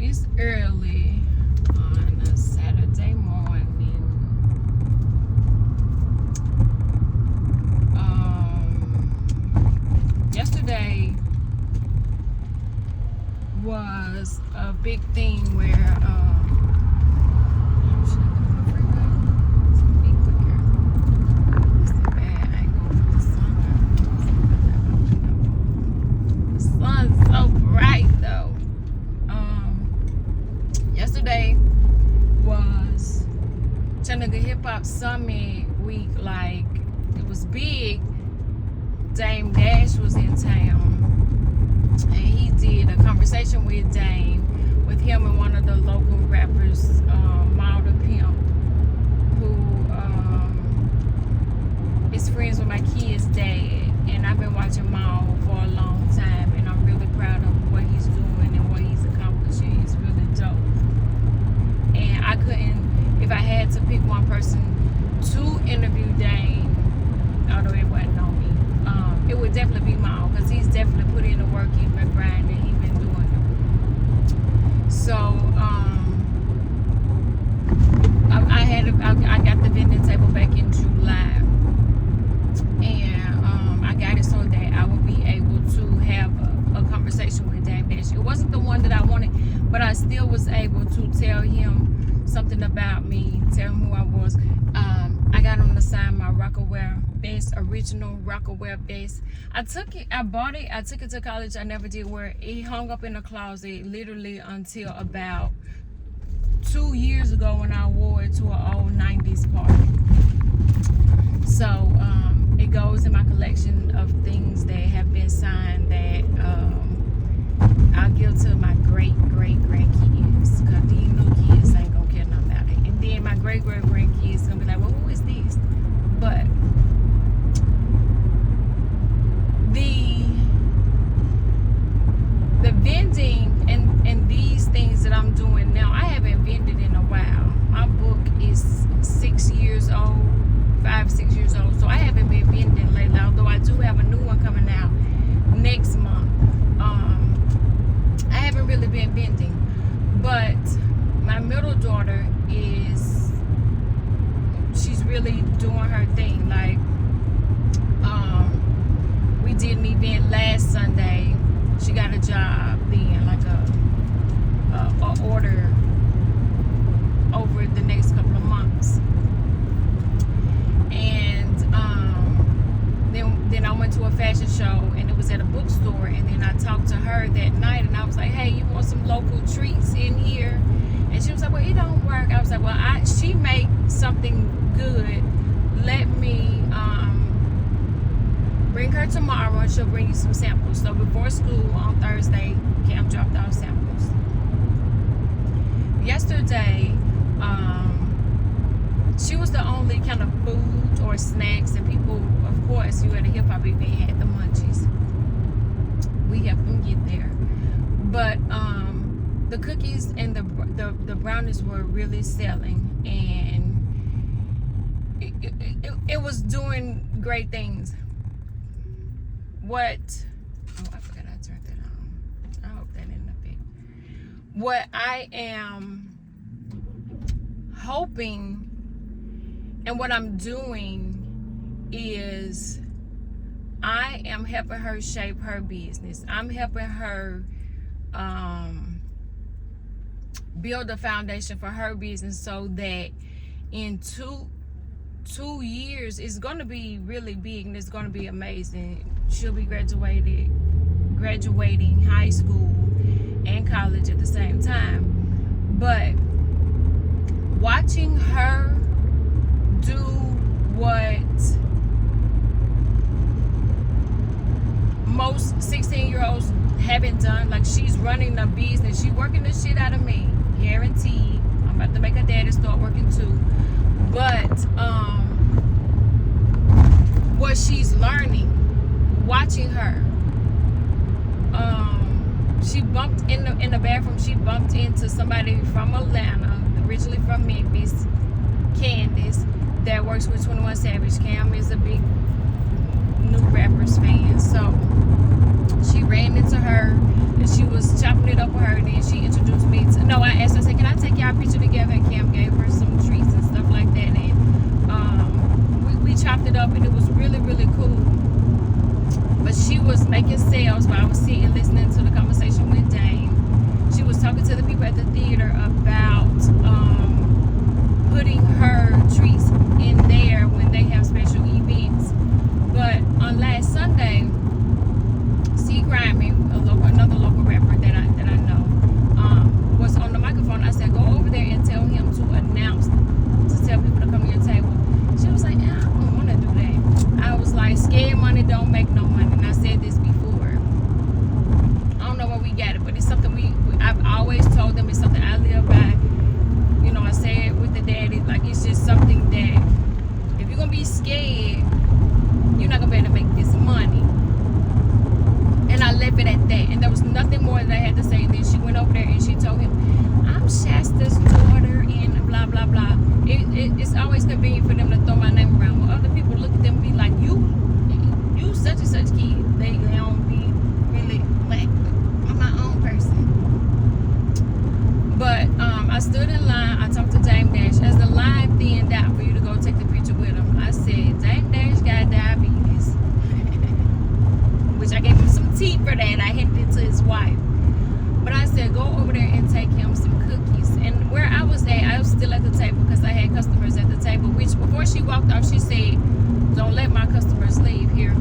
It's early on a Saturday morning. Yesterday was a big thing where yesterday was Chattanooga Hip Hop Summit week. Like, it was big. Dame Dash was in town, and he did a conversation with Dame, with him and one of the local rappers, Mal the Pimp, who is friends with my kid's dad. And I've been watching Mal for a long time, and I'm really proud of what he's doing and what he's accomplishing. It's really dope. And I couldn't, if I had to pick one person to interview Dame, although it wasn't on me, it would definitely be Mal, because he's definitely put in the work. He's been grinding, he's been doing it. So I got the vending table back in July, and I got it so that I would be able to have a conversation with Dame Dash. It wasn't the one that I wanted, but I still was able to tell him something about me, tell him who I was. I got him to sign my Rockaware vest, original Rockaware vest. I bought it, I took it to college, I never did wear it. It hung up in the closet literally until about 2 years ago when I wore it to an old 90s party. So it goes in my collection of things that have been signed that I'll give to my great-great-grandkids, because these new kids ain't gonna care nothing about it. And then my great-great-grandkids gonna be like, well, who is this? But the vending and these things that I'm doing now, I haven't vended in a while. My book is 6 years old, 5-6 years old, so I haven't been vending lately, although I do have a new one coming out next month. I haven't really been vending, but my middle daughter she's really doing her thing. Like, we did an event last Sunday. She got a job then, like a order over the next couple of months. And then I went to a fashion show, and it was at a bookstore, and then I talked to her that night, and I was like, hey, you want some local treats in here? And she was like, well, it don't work. I was like, well, she make something good. Let me bring her tomorrow, and she'll bring you some samples. So before school on Thursday, Cam dropped off samples. Yesterday, she was the only kind of food or snacks, and people, of course, you at a hip hop event had the munchies. We helped them get there. But the cookies and the brownies were really selling, and it was doing great things. I forgot I turned that on. I hope that didn't affect. What I am hoping and what I'm doing is I am helping her shape her business. I'm helping her build a foundation for her business, so that in two years it's going to be really big, and it's going to be amazing. She'll be graduating high school and college at the same time. But watching her do what most 16-year-olds haven't done, like, she's running a business, she's working the shit out of me, guaranteed. I'm about to make her daddy start working too. But what she's learning, watching her, she bumped in the bathroom, she bumped into somebody from Atlanta, originally from Memphis, Candace, that works with 21 Savage. Cam is a big New Rappers fan, so she ran into her and she was chopping it up with her, and then she introduced me to over there and she told him, I'm Shasta's daughter and blah, blah, blah. It's always convenient for them to throw my name around. When other people look at them and be like, you such and such kid. They don't be really like, I'm my own person. But I stood in line. I talked to Dame Dash. As the line thinned out for you to go take the picture with him, I said, Dame Dash got diabetes. Which I gave him some tea for that. I handed it to his wife. But I said, go over there and take him some cookies. And where I was at, I was still at the table because I had customers at the table. Which before she walked off, she said, don't let my customers leave here.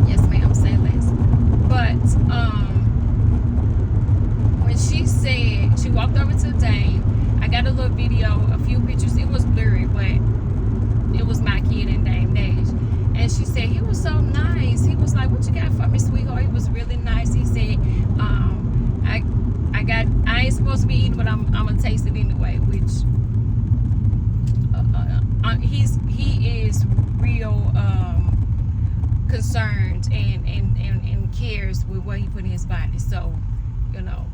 Yes, ma'am, say less. But when she said, she walked over to Dame, I got a little video, a few pictures. It was blurry, but it was my kid and Dame Dash. And she said, he was so nice. He was like, what you got for me, sweetheart? He was really nice. He said, I ain't supposed to be eating, but I'm gonna taste it anyway. Which he is real concerned and cares with what he put in his body. So, you know,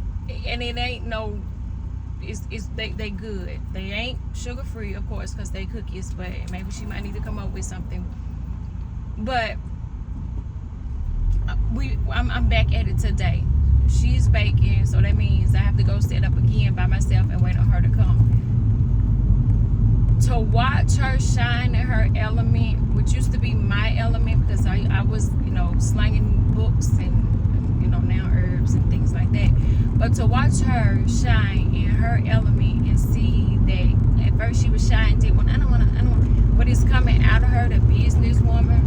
and it ain't no. They good. They ain't sugar free, of course, because they cookies. But maybe she might need to come up with something. But I'm back at it today. She's baking, so that means I have to go set up again by myself and wait on her to come. To watch her shine in her element, which used to be my element, because I was, you know, slanging books and, you know, now herbs and things like that. But to watch her shine in her element and see that at first she was shy and did one, I don't want, but it's coming out of her, the businesswoman,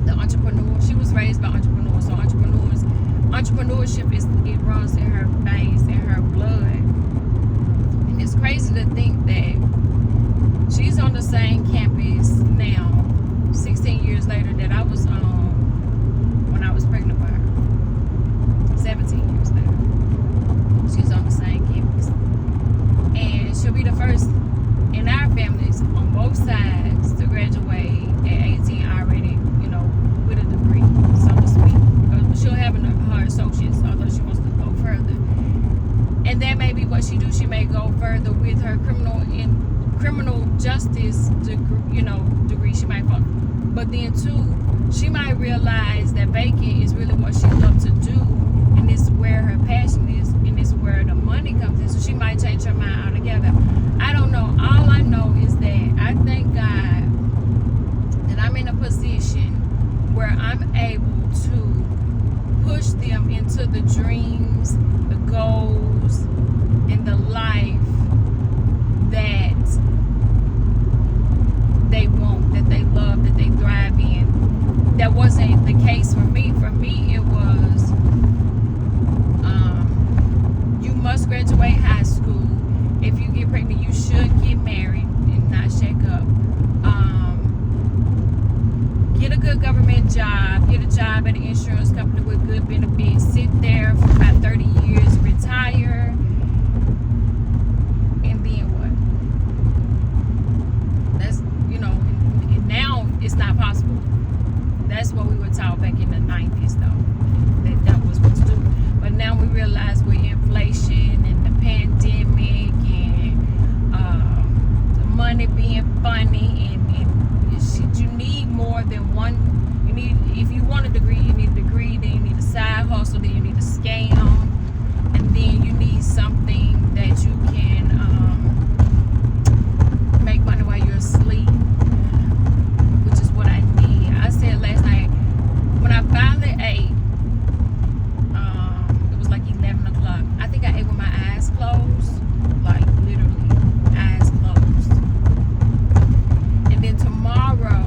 the entrepreneur. She was raised by entrepreneurs, so entrepreneurship it runs in her veins, in her blood. And it's crazy to think that she's on the same campus now, 16 years later, that I was on when I was pregnant with her. 17 years later, she's on the same campus, and she'll be the first in our families on both sides to graduate at 18 already, you know, with a degree, so to speak. She'll have her associates, although she wants to go further. And that may be what she do. She may go further with her criminal justice degree. She might fall. But then too, she might realize that baking is really what she loves to do, and it's where her passion is, and it's where the money comes in. So she might change her mind altogether. I don't know. All I know is that I thank God that I'm in a position where I'm able to push them into the dreams, the goals, and the life that they want, that they love, that they thrive in. That wasn't the case for me. For me, it was you must graduate high school. If you get pregnant, you should get married and not shack up. Get a good government job. Get a job at an insurance company with good benefits. Sit there for about 30 years. Retire. And then what? That's, you know, and now it's not possible. That's what we were taught back in the 90s, though. That was what to do. But now we realize with inflation and the pandemic and the money being funny and you need more than one. You need, if you want a degree, you need a degree, then you need a side hustle, then you need a scam, and then you need something that you can make money while you're asleep, which is what I need. I said last night, when I finally ate, it was like 11 o'clock. I think I ate with my eyes closed, like literally eyes closed. And then tomorrow,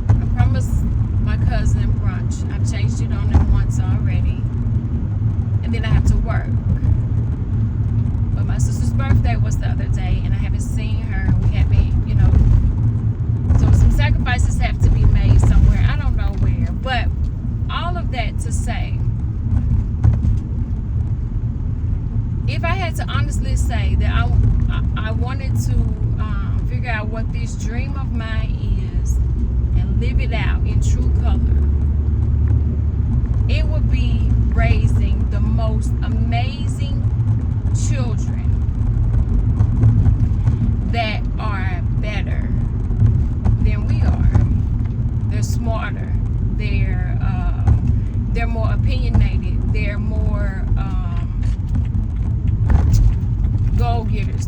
I promised my cousin brunch. I've changed it on them once already. And then I have to work. But my sister's birthday was the other day, and I haven't seen her. We haven't, you know. So some sacrifices have to be made somewhere. I don't know where. But all of that to say, if I had to honestly say that I wanted to figure out what this dream of mine is and live it out in true color, it would be raising the most amazing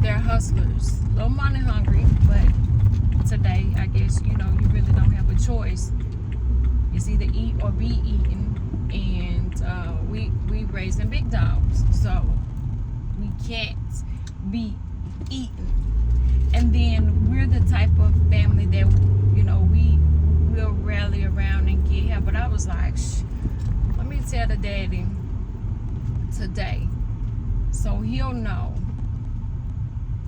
they're hustlers, a little money hungry, but today, I guess, you know, you really don't have a choice. It's either eat or be eaten, and we raising big dogs, so we can't be eaten. And then we're the type of family that, you know, we'll rally around and get help. But I was like, let me tell the daddy today, so he'll know.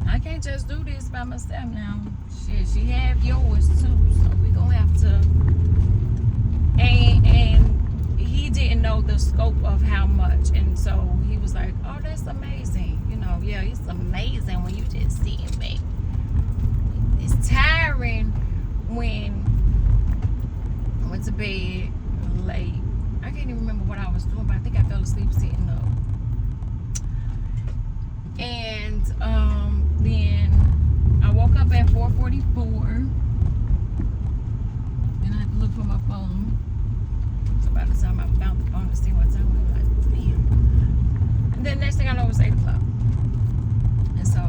I can't just do this by myself now. Shit, she have yours too, so we gonna have to. And he didn't know the scope of how much, and so he was like, "Oh, that's amazing." You know, yeah, it's amazing when you just sitting back. It's tiring when I went to bed late. I can't even remember what I was doing, but I think I fell asleep sitting up. And then I woke up at 4:44. Then I had to look for my phone. So by the time I found the phone to see what time it was, like, damn. And then next thing I know, it was 8 o'clock. And so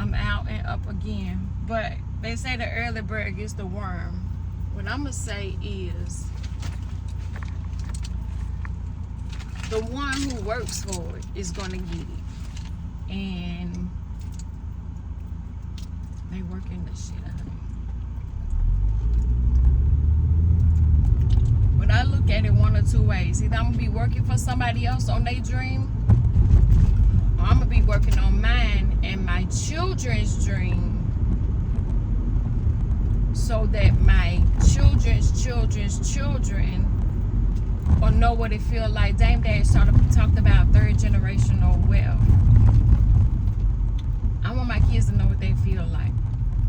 I'm out and up again. But they say the early bird gets the worm. What I'm going to say is, the one who works for it is going to get it. And they working the shit out of me. But I look at it one or two ways. Either I'm going to be working for somebody else on their dream, or I'm going to be working on mine and my children's dream, so that my children's children or know what it feel like. Dame Dash talked about third generational wealth. I want my kids to know what they feel like.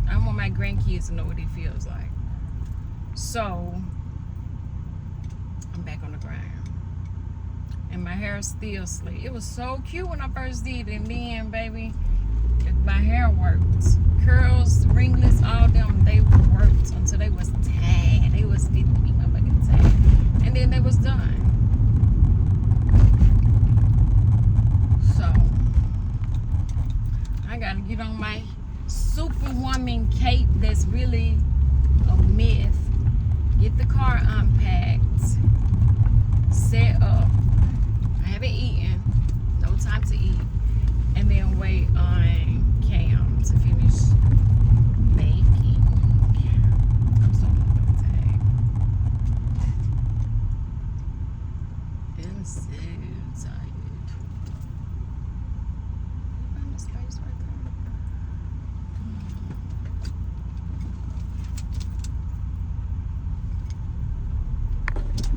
I want my grandkids to know what it feels like. So I'm back on the grind. And my hair is still slick. It was so cute when I first did it, and then, baby, my hair worked. Curls, ringlets, all them, they worked until they was tan. They was fit to be motherfucking tan. And then they was done. So I gotta get on my superwoman cape that's really a myth. Get the car unpacked, set up. I haven't eaten, no time to eat, and then wait on Cam to finish baking. I'm so tired. I'm so tired.